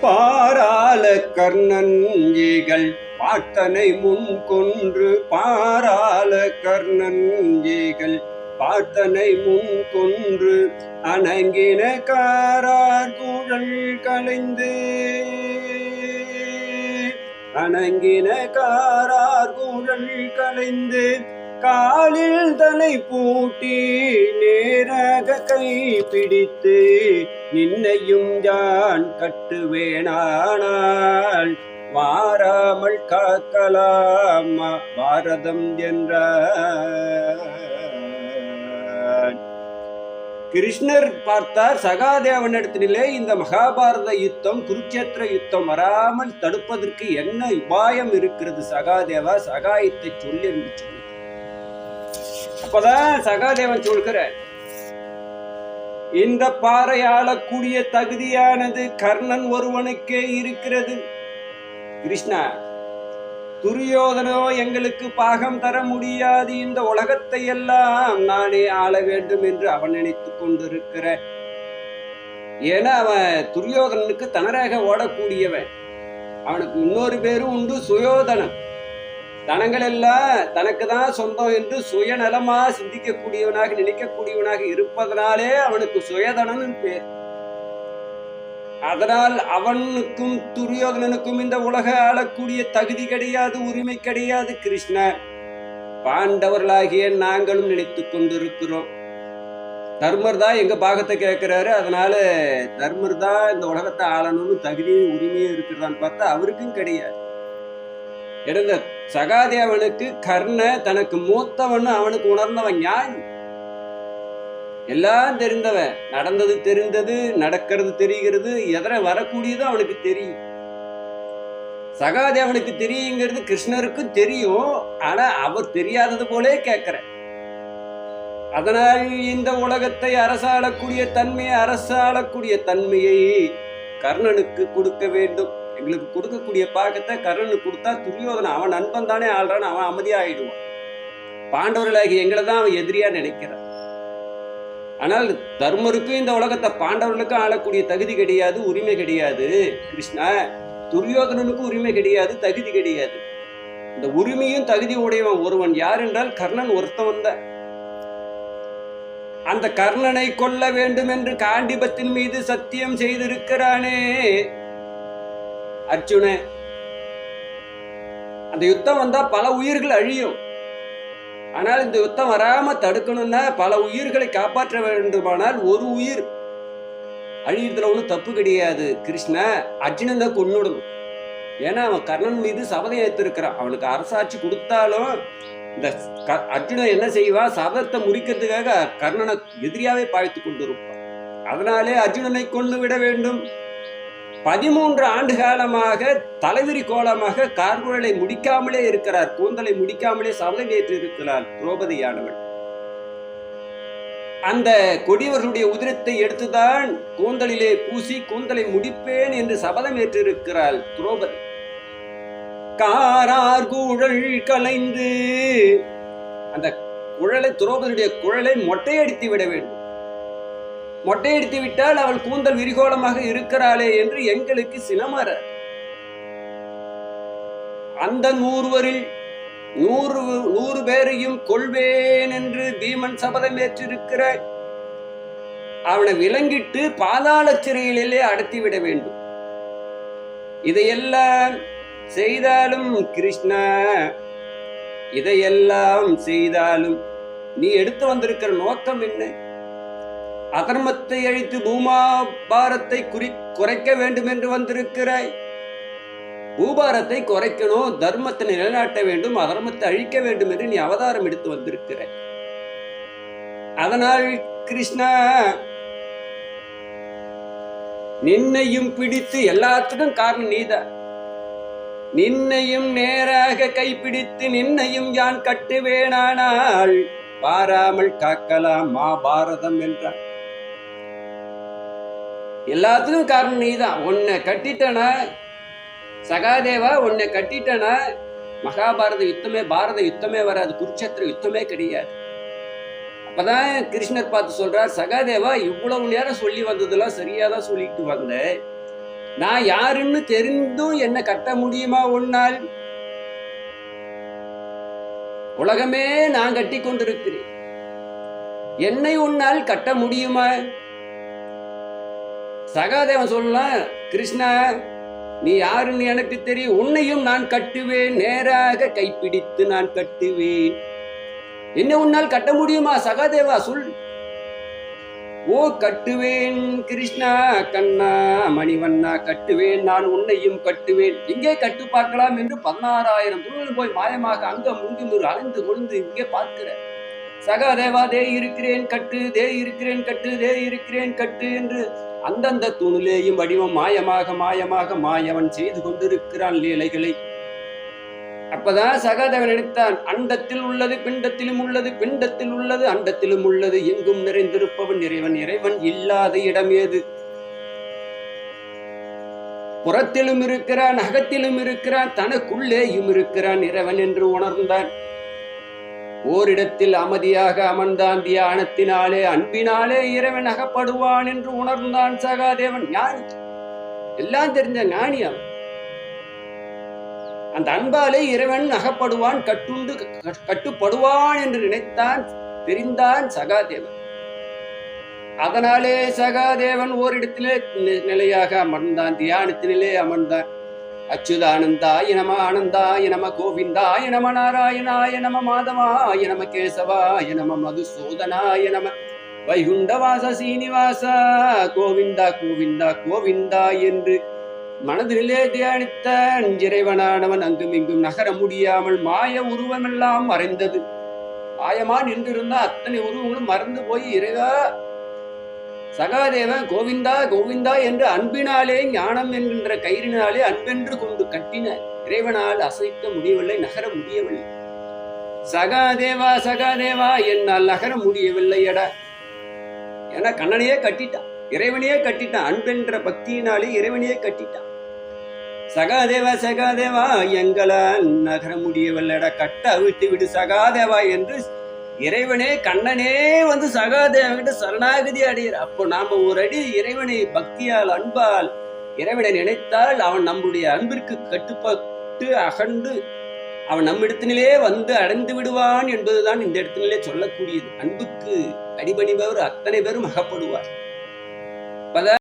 பாராள கர்ணன்கள் பார்த்தனை முன் கொன்று பாராள கர்ணன்கள் பார்த்தனை முன் கொன்று அணங்கின காரார் குழல் களைந்து அணங்கின காரார் குழல் களைந்து காலில் தலை பூட்டி நேராக கை பிடித்து நின்னையும் யான் கட்டுவேனானால் மாறாமல் காக்கலாமா பாரதம் என்றார். கிருஷ்ணர் பார்த்தார் சகாதேவனிடத்திலே இந்த மகாபாரத யுத்தம் குருட்சேத்திர யுத்தம் வராமல் தடுப்பதற்கு என்ன உபாயம் இருக்கிறது சகாதேவா, சகாயத்தை சொல்லி என்று சொன்னார். அப்பதான் சகாதேவன் சொல்கிற, இந்த பாறை ஆளக்கூடிய தகுதியானது கர்ணன் ஒருவனுக்கே இருக்கிறது. கிருஷ்ணா, துரியோதனோ எங்களுக்கு பாகம் தர முடியாது, இந்த உலகத்தை எல்லாம் நானே ஆள வேண்டும் என்று அவன் நினைத்துக் கொண்டிருக்கிற. ஏன்னா அவன் துரியோதனனுக்கு தனராக ஓடக்கூடியவன். அவனுக்கு இன்னொரு பேரும் உண்டு, சுயோதனன். தனங்கள் எல்லாம் தனக்கு தான் சொந்தம் என்று சுயநலமா சிந்திக்கக்கூடியவனாக நினைக்கக்கூடியவனாக இருப்பதனாலே அவனுக்கு சுயதனன் பேர். அதனால் அவனுக்கும் துரியோதனனுக்கும் இந்த உலக ஆளக்கூடிய தகுதி கிடையாது, உரிமை கிடையாது. கிருஷ்ணன், பாண்டவர்களாகிய நாங்களும் நினைத்துக் கொண்டிருக்கிறோம். தர்மர் தான் எங்க பாகத்தை கேட்கிறாரு, அதனால தர்மர் தான் இந்த உலகத்தை ஆளணும்னு தகுதியும் உரிமையும் இருக்கிறதான்னு பார்த்தா அவருக்கும் கிடையாது. இருந்த சகாதேவனுக்கு கர்ண தனக்கு மூத்தவன், அவனுக்கு உணர்ந்தவன், ஞானி, எல்லாம் தெரிந்தவன். நடந்தது தெரிந்தது, நடக்கிறது தெரிகிறது, எதிர வரக்கூடியது அவனுக்கு தெரியும். சகாதேவனுக்கு தெரியுங்கிறது கிருஷ்ணருக்கும் தெரியும். ஆனா அவர் தெரியாதது போலே கேட்கிற. அதனால் இந்த உலகத்தை அரசாளக்கூடிய தன்மையை, அரசாளக்கூடிய தன்மையை கர்ணனுக்கு கொடுக்க வேண்டும். எங்களுக்கு கொடுக்கக்கூடிய பாகத்தை கர்ணனுக்கு கொடுத்தா துரியோதனன் அவன் நண்பன் தானே ஆள்றான், அவன் அமைதியா ஆயிடுவான். பாண்டவர்களாகி எங்களை தான் அவன் எதிரியா நினைக்கிறான். ஆனால் தர்மருக்கும் இந்த உலகத்தை பாண்டவர்களுக்கும் ஆளக்கூடிய தகுதி கிடையாது, உரிமை கிடையாது. கிருஷ்ணா, துரியோதனனுக்கும் உரிமை கிடையாது, தகுதி கிடையாது. இந்த உரிமையும் தகுதி உடையவன் ஒருவன் யார் என்றால் கர்ணன் ஒருத்தவன் தான். அந்த கர்ணனை கொல்ல வேண்டும் என்று காண்டிபத்தின் மீது சத்தியம் செய்திருக்கிறானே அர்ஜுன. அந்த யுத்தம் வந்தா பல உயிர்கள் அழியும். ஆனால் இந்த யுத்தம் வராம தடுக்கணும்னா பல உயிர்களை காப்பாற்ற வேண்டுமானால் ஒரு உயிர் அழியறதுல ஒன்றும் தப்பு கிடையாது. கிருஷ்ணா, அர்ஜுனன் தான் கொன்னுடணும். ஏன்னா அவன் கர்ணன் மீது சபதம் ஏற்றிருக்கிறான். அவனுக்கு அரசாட்சி கொடுத்தாலும் இந்த அர்ஜுனன் என்ன செய்வான், சபதத்தை முறிக்கிறதுக்காக கர்ணனை எதிரியாவே பாய்த்து கொண்டிருப்பான். அதனாலே அர்ஜுனனை கொண்டு விட வேண்டும். 13 ஆண்டு காலமாக தலைவிரி கோலமாக கார்குழலை முடிக்காமலே இருக்கிறார், கூந்தலை முடிக்காமலே சபதம் ஏற்று இருக்கிறார் திரௌபதியானவள். அந்த கொடியவர்களுடைய உதிரத்தை எடுத்துதான் கூந்தலிலே பூசி கூந்தலை முடிப்பேன் என்று சபதம் ஏற்றிருக்கிறாள் திரௌபதி. காரார் குழல் கலைந்து அந்த குழலை, திரௌபதியுடைய குழலை மொட்டையடித்து விட வேண்டும். மொட்டையடித்து விட்டால் அவள் கூந்தல் விரிகோலமாக இருக்கிறாளே என்று எங்களுக்கு சினமர. அந்த 100 பேரையும் கொள்வேன் என்று பீமன் சபதம் ஏற்றிருக்கிற அவனை விலங்கிட்டு பாதாள சிறையிலே அடத்திவிட வேண்டும். இதையெல்லாம் செய்தாலும் கிருஷ்ணா, இதையெல்லாம் செய்தாலும் நீ எடுத்து வந்திருக்கிற நோக்கம் என்ன? அதர்மத்தை அழித்து பூமாபாரத்தை குறைக்க வேண்டும் என்று வந்திருக்கிறாய். பூபாரத்தை குறைக்கணும், தர்மத்தை நிலைநாட்ட வேண்டும், அதர்மத்தை அழிக்க வேண்டும் என்று நீ அவதாரம் எடுத்து வந்திருக்கிறாய். அதனால் கிருஷ்ணா, நின்னையும் பிடித்து, எல்லாத்துக்கும் காரணம் நீதான், நின்னையும் நேராக கைப்பிடித்து நின்னையும் யான் கட்டுவேனானால் பாராமல் காக்கலாம் மகாபாரதம் என்றான். எல்லாத்துக்கும் காரணம் நீதான். உன்னை கட்டிட்டனா சகாதேவா, உன்னை கட்டிட்டனா மகாபாரத யுத்தமே, பாரத யுத்தமே வராது, குருட்சேத்திர யுத்தமே கிடையாது. அப்பதான் கிருஷ்ணர் பார்த்து சொல்றார், சகாதேவா, இவ்வளவு நேரம் சொல்லி வந்ததெல்லாம் சரியாதான் சொல்லிட்டு வந்த, நான் யாருன்னு தெரிந்தும் என்ன கட்ட முடியுமா உன்னால்? உலகமே நான் கட்டி கொண்டிருக்கிறேன், என்னை உன்னால் கட்ட முடியுமா? சகாதேவன் சொல்லலாம், கிருஷ்ணா நீ யாருன்னு எனக்கு தெரியும், உன்னையும் நான் கட்டுவேன், நேராக கைப்பிடித்து நான் கட்டுவேன். என்ன உன்னால் கட்ட முடியுமா சகாதேவா சொல். ஓ கட்டுவேன் கிருஷ்ணா, கண்ணா மணிவண்ணா கட்டுவேன், நான் உன்னையும் கட்டுவேன். இங்கே கட்டு பார்க்கலாம் என்று 16,000 தூரம் போய் மாயமாக அங்கம் முங்கும் அலைந்து கொண்டு இங்கே பார்க்கிற சகாதேவா, தே இருக்கிறேன் கட்டு, தே இருக்கிறேன் கட்டு, தே இருக்கிறேன் கட்டு என்று அந்தந்த தூணிலேயும் வடிவம் மாயமாக மாயமாக மாயவன் செய்து கொண்டிருக்கிறான் லீலைகளை. அப்பதான் சகாதேவன் நினைத்தான், அண்டத்தில் உள்ளது பிண்டத்திலும் உள்ளது, பிண்டத்தில் உள்ளது அண்டத்திலும் உள்ளது, எங்கும் நிறைந்திருப்பவன் இறைவன், இறைவன் இல்லாத இடம் ஏது? புறத்திலும் இருக்கிறான், அகத்திலும் இருக்கிறான், தனக்குள்ளேயும் இருக்கிறான் இறைவன் என்று உணர்ந்தான். ஓரிடத்தில் அமைதியாக அமர்ந்தான், தியானத்தினாலே அன்பினாலே இறைவன் அகப்படுவான் என்று உணர்ந்தான் சகாதேவன். ஞானி, எல்லாம் தெரிஞ்ச ஞானி அவன். அந்த அன்பாலே இறைவன் அகப்படுவான், கட்டுப்படுவான் என்று நினைத்தான், தெரிந்தான் சகாதேவன். அதனாலே சகாதேவன் ஓரிடத்திலே நிலையாக அமர்ந்தான், தியானத்தினிலே அமர்ந்தான். அச்சுதானந்தாய நம, ஆனந்தாய நம, கோவிந்தாய நம, நாராயணாய நம, மாதவாய நம, கேசவாய நம, மதுசூதனாய நம, வைகுண்டவாச சீனிவாசா கோவிந்தா கோவிந்தா கோவிந்தா என்று மனதிலே தியானித்த இறைவனானவன் அங்கும் இங்கும் நகர முடியாமல் மாய உருவமெல்லாம் மறைந்தது. மாயமா நின்றிருந்தா அத்தனை உருவங்களும் மறந்து போய் இறைவா சகாதேவன் கோவிந்தா கோவிந்தா என்று அன்பினாலே, ஞானம் என்கின்ற கயிறினாலே அன்பென்று கொண்டு கட்டின இறைவனால் அசைக்க முடியவில்லை, நகர முடியவில்லை. சகாதேவா சகாதேவா என்னால் நகர முடியவில்லை எடா என கண்ணனையே கட்டிட்டான், இறைவனையே கட்டிட்டான், அன்பென்ற பக்தியினாலே இறைவனையே கட்டிட்டான். சகாதேவா சகாதேவா எங்களால் நகர முடியவில்லடா, கட்ட அவிழ்த்து விடு சகாதேவா என்று இறைவனே கண்ணனே வந்து சகாதேவன்கிட்ட சரணாகதி அடையிற. அப்போ நாம ஒரு அடி இறைவனை பக்தியால் அன்பால் இறைவனை நினைத்தால் அவன் நம்முடைய அன்பிற்கு கட்டுப்பட்டு அகண்டு அவன் நம்மிடத்திலே வந்து அடைந்து விடுவான் என்பதுதான் இந்த இடத்திலே சொல்லக்கூடியது. அன்புக்கு அடிபணிபவர் அத்தனை பேரும் அகப்படுவார்.